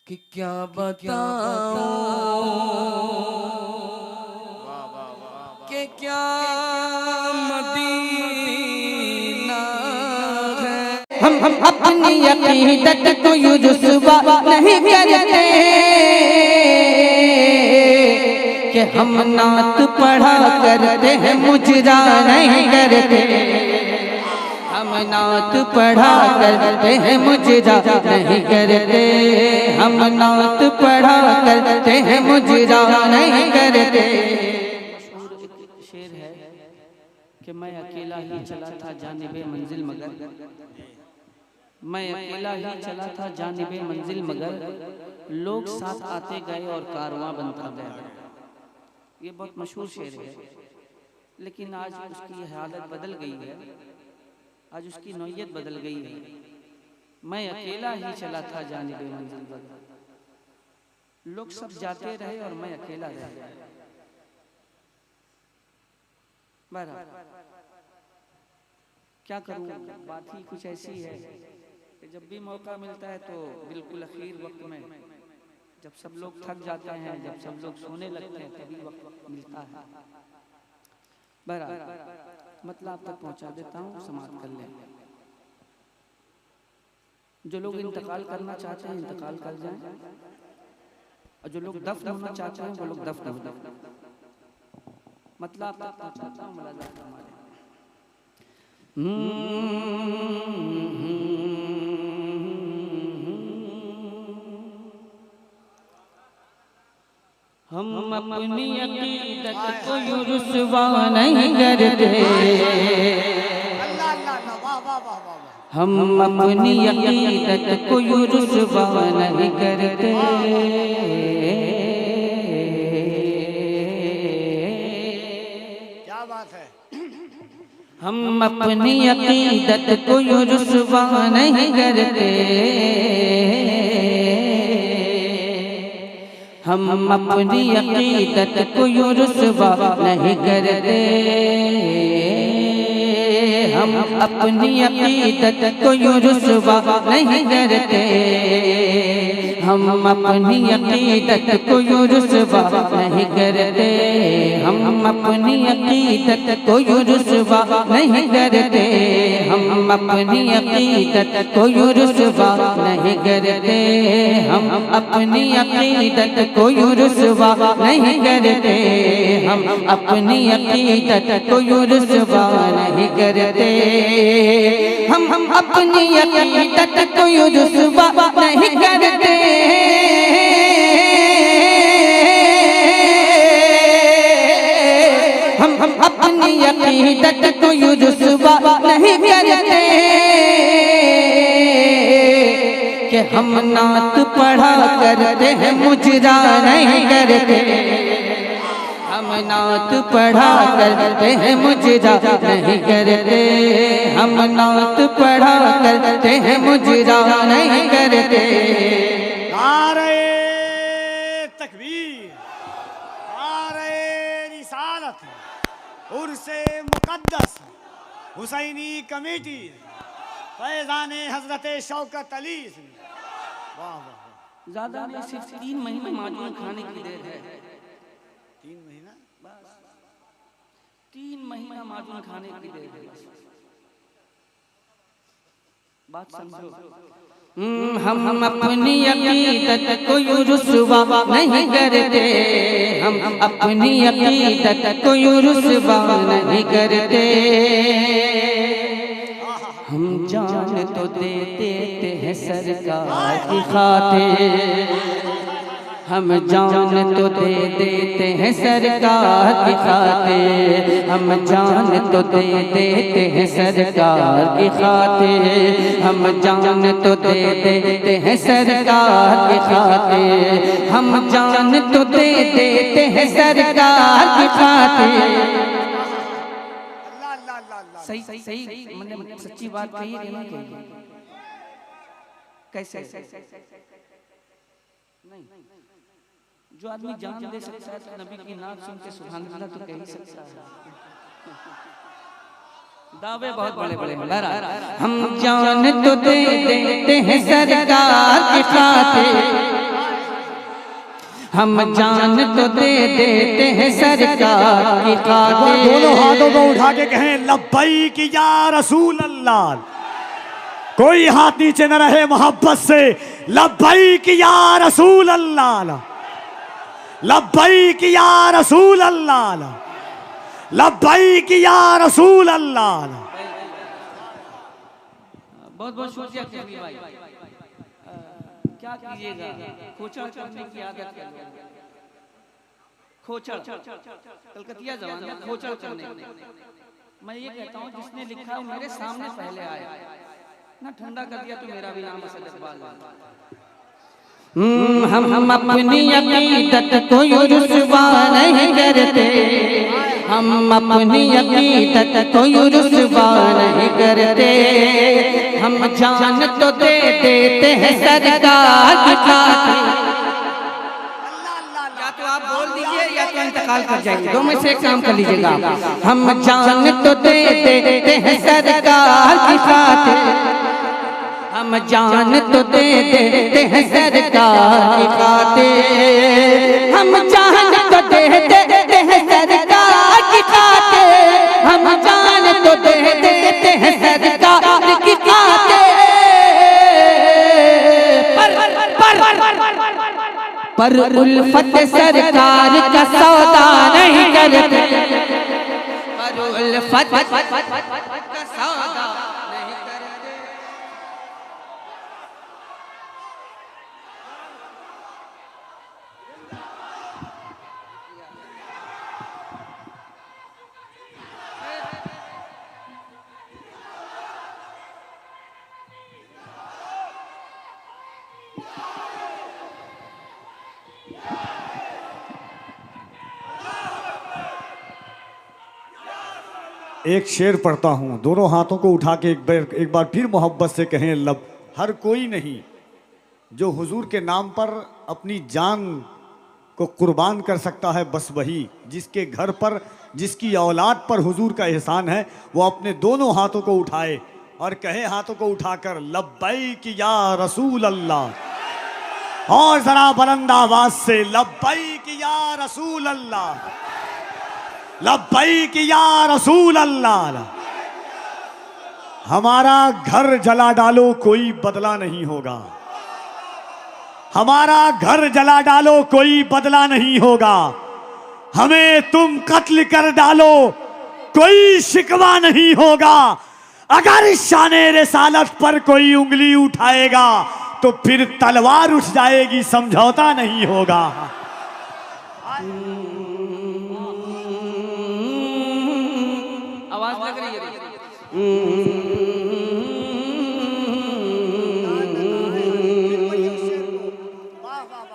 कि क्या बताऊं कि क्या मदीना है। हम अपनी अकीदत को यूं रुस्वा नहीं करते कि हम नात पढ़ा करते हैं मुजरा नहीं करते। हम नात पढ़ा करते हैं मुजरा नहीं करते। हम नात पढ़ा करते हैं मुजरा नहीं करते। शेर है कि मैं अकेला ही चला था जानिबे मंजिल मगर, मैं अकेला ही चला था जानिबे मंजिल मगर, लोग साथ आते गए और कारवां बनता गया। ये बहुत मशहूर शेर है, लेकिन आज उसकी हालत बदल गई है, आज उसकी नौयत बदल गई है। मैं अकेला ही चला था जानिबे मंजिल मगर, लोग सब जाते रहे और मैं अकेला रह गया। क्या करूं, बात ही कुछ ऐसी है कि जब भी मौका मिलता है तो बिल्कुल आखिर वक्त में, जब सब लोग थक जाते हैं, जब सब लोग सोने लगते हैं, तभी वक्त मिलता है। बहरहाल मतलब आप तक पहुंचा देता हूं, समाप्त कर लें। जो लोग इंतकाल करना चाहते हैं इंतकाल कर जाएं, और जो लोग दफन होना चाहते हैं वो लोग दफन हो जाएं। मतलब आप तक पहुंचाता हूं, मुलाज़ा हमारे हम अपनी अकीदत को यूं रुस्वा नहीं करते। हम अपनी अकीदत को यूं रुस्वा नहीं करते। क्या बात है। हम अपनी अकीदत को यूं रुस्वा नहीं करते। हम अपनी अकीदत को यूं रुस्वा नहीं करते। हम अपनी अकीदत को यूं रुस्वा नहीं करते। हम अपनी अकीदत को यूं रुस्वा नहीं करते। हम अपनी अकीदत को यूं रुस्वा नहीं करते। हम अपनी अकीदत को यूं रुस्वा नहीं करते। हम अपनी अकीदत को यूं रुस्वा नहीं करते। हम अपनी अकीदत को यूं रुस्वा नहीं करते। हम अपनी अकीदत को यूं रुस्वा नहीं करते। हम अपनी अकीदत को यूं रुस्वा नहीं करते कि हम नात पढ़ा करते हैं मुजरा नहीं करते। हम नात पढ़ा करते हैं मुजरा नहीं करते। हम नात पढ़ा करते हैं मुजरा नहीं करते। नारे तकबीर, नारे रिसालत, उर्से मुकद्दस, हुसैनी कमेटी, फैज़ाने हजरत शौकत अली। वाह वाह, ज्यादा नहीं, सिर्फ 3 महीने माजून खाने की देर है। 3 महीना, 3 महीना माजून खाने की देर है। बात समझो। हम अपनी अकीदत को यूं रुस्वा नहीं करते। हम अपनी अकीदत को यूं रुस्वा नहीं करते। हम जान तो दे देते हैं सरकार की खातिर। हम जान तो दे देते हैं सरकार की खातिर। हम जान तो दे देते हैं सरकार की खातिर। हम जान तो दे देते हैं सरकार की खातिर। हम जान तो दे देते हैं सरकार की खातिर। अल्लाह अल्लाह अल्लाह। सही सही मैंने सच्ची बात कही है कि नहीं कही? कैसे नहीं, जो आदमी जान दे सकता है तो नबी की नात सुन के सुभान अल्लाह तो कह ही सकता है। दावे बहुत बड़े बड़े हैं। हम जान तो दे देते हैं सरकार की खातिर। हम जान तो दे देते हैं सरकार की खातिर। दोनों हाथों को उठा के कहें लब्बैक या रसूल अल्लाह। कोई हाथ नीचे न रहे मोहब्बत से। लब्बैक या रसूल अल्लाह, लब्बैक या रसूल अल्लाह, लब्बैक या रसूल अल्लाह। बहुत बहुत शुक्रिया कबीर भाई। क्या कीजिएगा, खोचड़ करने की आदत है। खोचड़ कलकतिया जबान में खोचड़ करने की। मैं ये कहता हूँ जिसने लिखा है मेरे सामने पहले आया ना, ठंडा कर दिया तो मेरा भी नाम असद इकबाल है। हम अपनी अकीदत को रुसवा नहीं करते, हम अपनी अकीदत को रुसवा नहीं करते। हम जान तो दे देते हैं सरकार की खातिर। या तो आप बोल दीजिए या तो इंतकाल कर जाएंगे, दो में से एक काम कर लीजिएगा। हम जान तो दे देते हैं सरकार की खातिर, हम जान तो दे देते हैं सरकार की खातिर। हम जान तो दे देते हैं सरकार की खातिर, हम जान तो दे देते हैं सरकार की खातिर। पर उल्फत सरकार का सौदा नहीं करते, पर उल्फत का सौदा नहीं करते। एक शेर पढ़ता हूँ, दोनों हाथों को उठा के एक बार फिर मोहब्बत से कहें लब। हर कोई नहीं जो हुजूर के नाम पर अपनी जान को कुर्बान कर सकता है, बस वही जिसके घर पर, जिसकी औलाद पर हुजूर का एहसान है, वो अपने दोनों हाथों को उठाए और कहे हाथों को उठाकर लब्बैक या रसूल अल्लाह। और जरा बुलंद आवाज से लब्बैक या रसूल अल्लाह, लब्बैक या रसूल अल्लाह। हमारा घर जला डालो कोई बदला नहीं होगा, हमारा घर जला डालो कोई बदला नहीं होगा। हमें तुम कत्ल कर डालो कोई शिकवा नहीं होगा। अगर शाने रिसालत पर कोई उंगली उठाएगा तो फिर तलवार उठ जाएगी, समझौता नहीं होगा। आवाज लग रही है।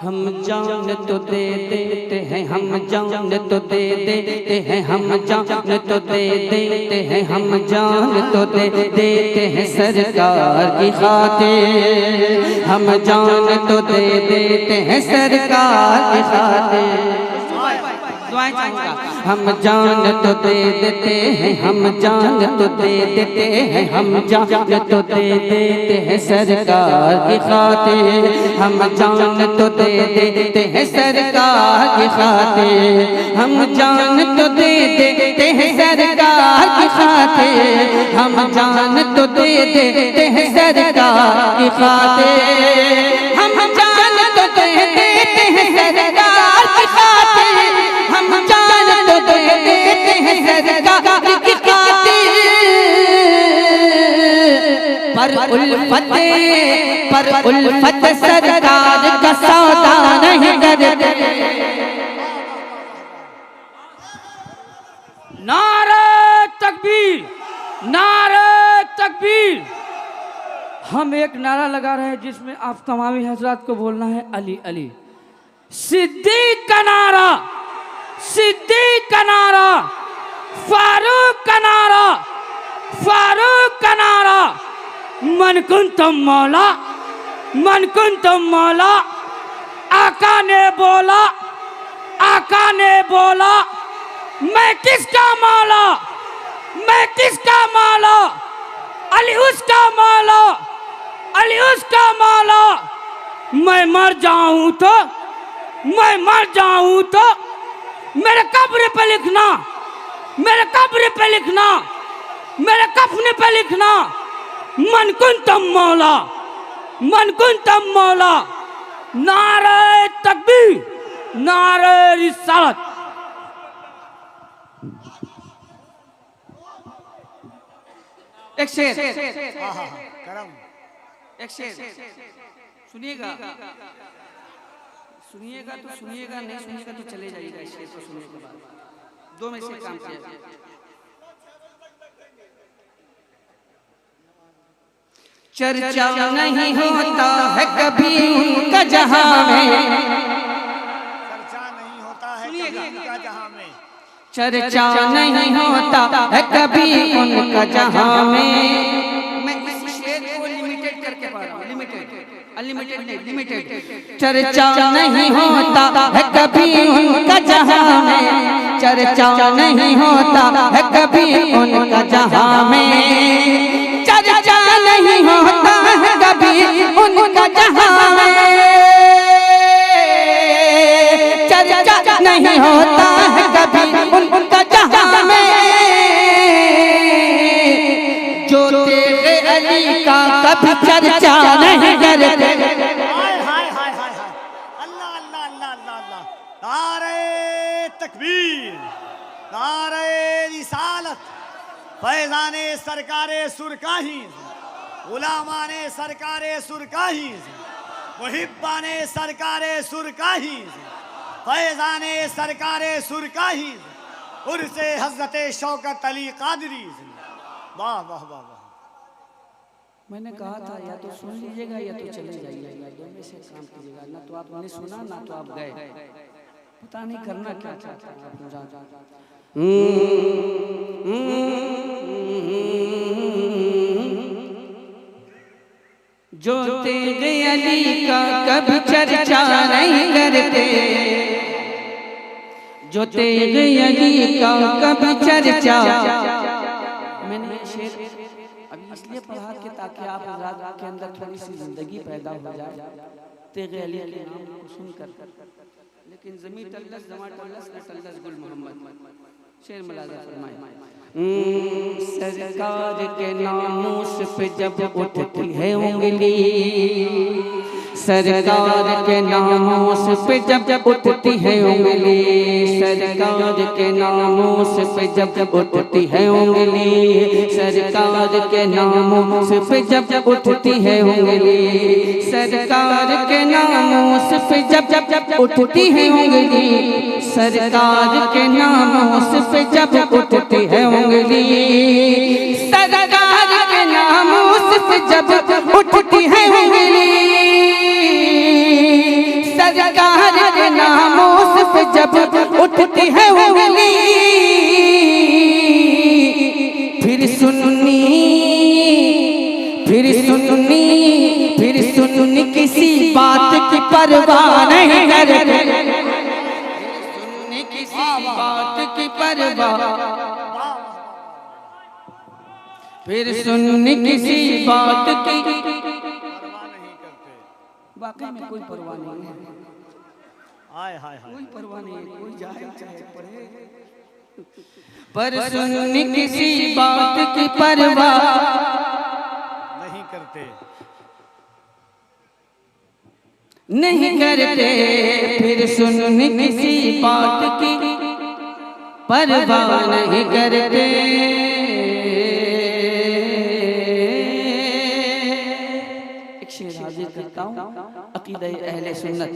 हम जान तो दे देते हैं, हम जान तो दे देते हैं, हम जान तो दे देते हैं, हम जान तो दे देते हैं सरकार की खातिर। हम जान तो दे देते हैं सरकार की खातिर। हम जान तो दे देते हैं, हम जान तो दे देते हैं, हम जान तो दे देते हैं सरकार की खातिर। हम जान तो दे देते हैं सरकार की खातिर। हम जान तो दे देते हैं सरकार की खातिर। हम जान तो दे देते हैं सरकार की खातिर। हम जान तो दे देते हैं सरकार की खातिर। हम जान तो दे देते हैं सरकार की खातिर। पर उल्फत सरकार का सौदा नहीं करते। नारे तकबीर, नारे तकबीर। हम एक नारा लगा रहे हैं जिसमें आप तमामी हजरात को बोलना है अली अली। सिद्दीक का नारा, सिद्दीक का नारा, फारूक का नारा, फारूक का नारा। मन कुंतुम मौला, मन कुंतुम मौला। आका ने बोला, आका ने बोला, मैं किसका मौला, मैं किसका मौला। अली उसका मौला, अली उसका मौला। मैं मर जाऊं तो मैं मर जाऊं तो मेरे कब्र पे लिखना, मेरे कब्र पे लिखना, मेरे कफन पे लिखना, मन कुंतम मौला, मन कुंतम मौला, नारे तकबीर, नारे रिसालत। एक शेर, करम। एक शेर सुनिएगा, सुनिएगा तो सुनिएगा, नहीं सुनिएगा तो चले जाइएगा। इस शेर को सुनने के बाद 2 में से काम किया। चर्चा नहीं होता है कभी उनका जहां में, चर्चा नहीं होता है कभी उनका जहां में, चर्चा नहीं होता है कभी उनका जहां में। मैं इस शेर को लिमिटेड करके पढ़ रहा हूं, लिमिटेड, अनलिमिटेड नहीं, लिमिटेड। चर्चा नहीं होता है कभी उनका जहां में, चर्चा नहीं होता है कभी उनका जहां में, चर्चा नहीं होता है कभी उनका जहां में, चर्चा नहीं होता है कभी उनका जहां में। जो तेरे अली का कभी चर्चा नहीं करते। हाय हाय हाय हाय हाय, अल्लाह अल्लाह अल्लाह अल्लाह अल्लाह, नारे तकबीर, नारे रिसालत, फैजाने सरकारे सुरकाही, गुलामाने सरकारे सुरकाही, मुहिब्बाने सरकारे सुरकाही, फैजाने सरकारे सुरकाही, उर्से हज़रत शौकत अली कादरी। वाह वाह वाह वाह। मैंने कहा था या तो सुन लीजिएगा या तो चले जाइएगा, दोनों से काम कीजिएगा। ना तो आपने सुना ना तो आप गए, पता नहीं करना क्या चाहता है आप। जो तेरे अली का कभी चर्चा नहीं करते, जो तेरे अली का कभी चर्चा। मैंने शेर अभी इसलिए पढ़ा कि ताकि आप रात के अंदर थोड़ी सी जिंदगी पैदा हो जाए तेरे अली के नाम को सुनकर। लेकिन ज़मीं टल्लस जमा टल्लस न टल्लस गुल मोहम्मद। शेर मुलाज़ा फरमाए, सरकार के नामूस पे जब उठती है उंगली, सरकार के नामूस पे जब उठती है उंगली, सरकार के नामूस पे जब उठती है उंगली, सरकार के नामूस पे जब उठती है उंगली, सरकार के नामूस पे जब उठती है उंगली, सरकार के नामूस पे जब उठती है उंगली, सरकार के नामूस पे जब उठती है उंगली, सरकार के नामों पे जब उठती है उंगली, फिर सुन्नी किसी बात की परवाह नहीं करते, सुन्नी किसी बात की परवाह, फिर सुन्नी किसी बात की वाकई में कोई परवाह नहीं है। हाय हाय हाय, कोई परवाह नहीं है, कोई जाए चाहे पढ़े, पर सुन्नी किसी बात की परवाह नहीं करते, नहीं करते, फिर सुन्नी किसी बात की परवाह नहीं करते। एक शेर हाजिर करता हूँ अकीदा अहले सुन्नत।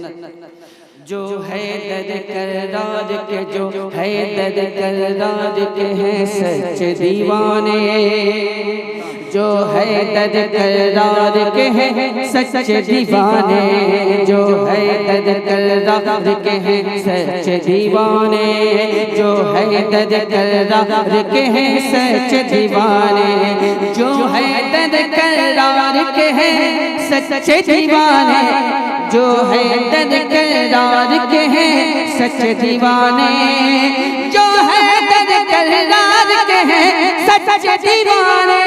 जो है दर करार के, जो है दर करार के हैं सच दीवाने, जो है दर करार के हैं सच दीवाने, जो है दर करार के हैं सच दीवाने, जो है दर करार के हैं सच दीवाने, जो है दर करार के हैं सच दीवाने, जो है दर करार के हैं सच दीवाने, जो है दर करार के हैं सच दीवाने,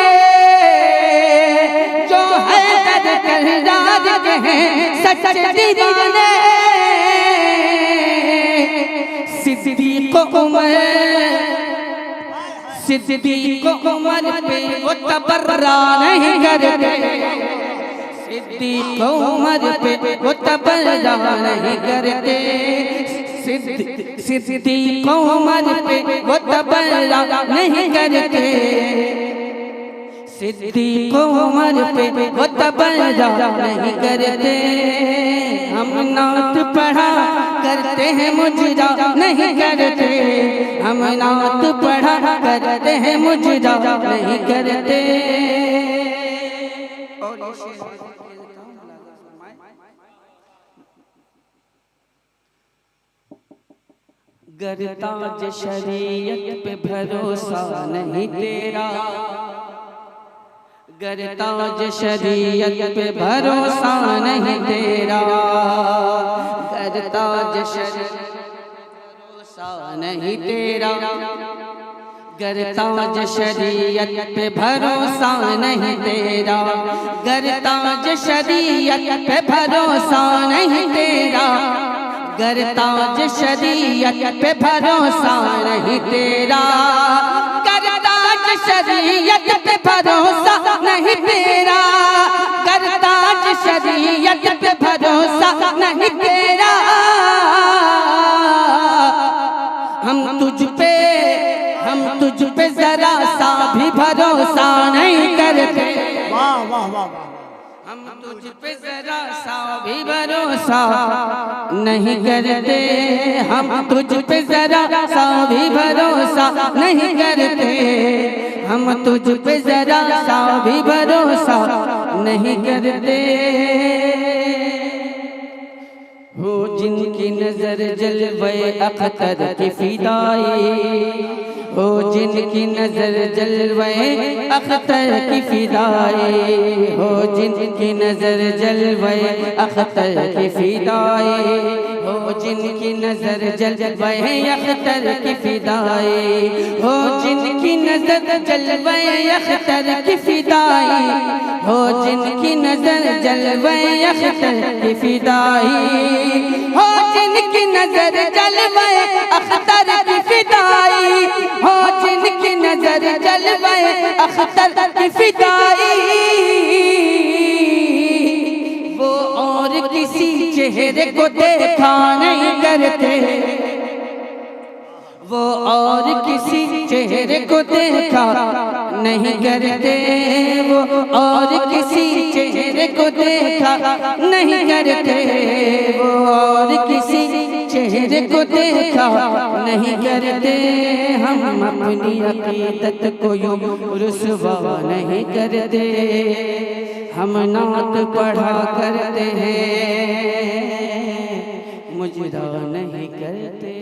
जो है दर करार के हैं सच दीवाने। उमर पे वो तबर्रा नहीं करते, सिद्दीक उमर पे वो तबर्रा नहीं करते, सिद्दीक उमर पे वो तबर्रा नहीं करते, सिद्दीक उमर पे वो तबर्रा नहीं करते। हम नात पढ़ा करते हैं मुजरा नहीं करते, हम नात पढ़ा करते हैं मुजरा नहीं करते। गर ताज शरीयत पे भरोसा नहीं तेरा, गर ताज शरीयत पे भरोसा नहीं तेरा, गर ताज शरीयत पे भरोसा नहीं तेरा, गर ताज शरीयत पे भरोसा नहीं तेरा, गर ताज शरीयत पे भरोसा नहीं तेरा, गर ताज शरीयत पे भरोसा नहीं तेरा, गर ताज शरीयत पे भरोसा नहीं तेरा, गर ताज शरीयत पे भरोसा नहीं तेरा। हम तुझ पे जरा सा भी भरोसा नहीं करते, वाह वाह वाह, हम तुझ पे जरा सा भी भरोसा नहीं करते, हम तुझ पे जरा सा भी भरोसा नहीं करते, हम तुझ पे जरा सा भी भरोसा नहीं करते। हो जिनकी नजर जलवे अख्तर की फिदाई, हो जिनकी नजर जलवे अख्तर की फिदाई, हो जिनकी नजर जलवे अख्तर की फिदाई, हो जिनकी नजर जलवे अख्तर की फिदाई, हो जिनकी नजर जलवे अख्तर की फिदाई, हो जिनकी नजर जलवे अख्तर की फिदाई, हो जिनकी नजर जलवे अख्तर की फिदाई, हो जिनकी नजर जलवे अख्तर की फिदाई, वो और किसी चेहरे को देखा नहीं करते, वो और किसी चेहरे को देखा नहीं करते, वो और किसी चेहरे को देखा नहीं करते, वो और किसी चेहरे को देखा नहीं करते। हम अपनी अकीदत को यूं रुसवा नहीं करते, हम नात पढ़ा करते हैं, मुजरा नहीं करते।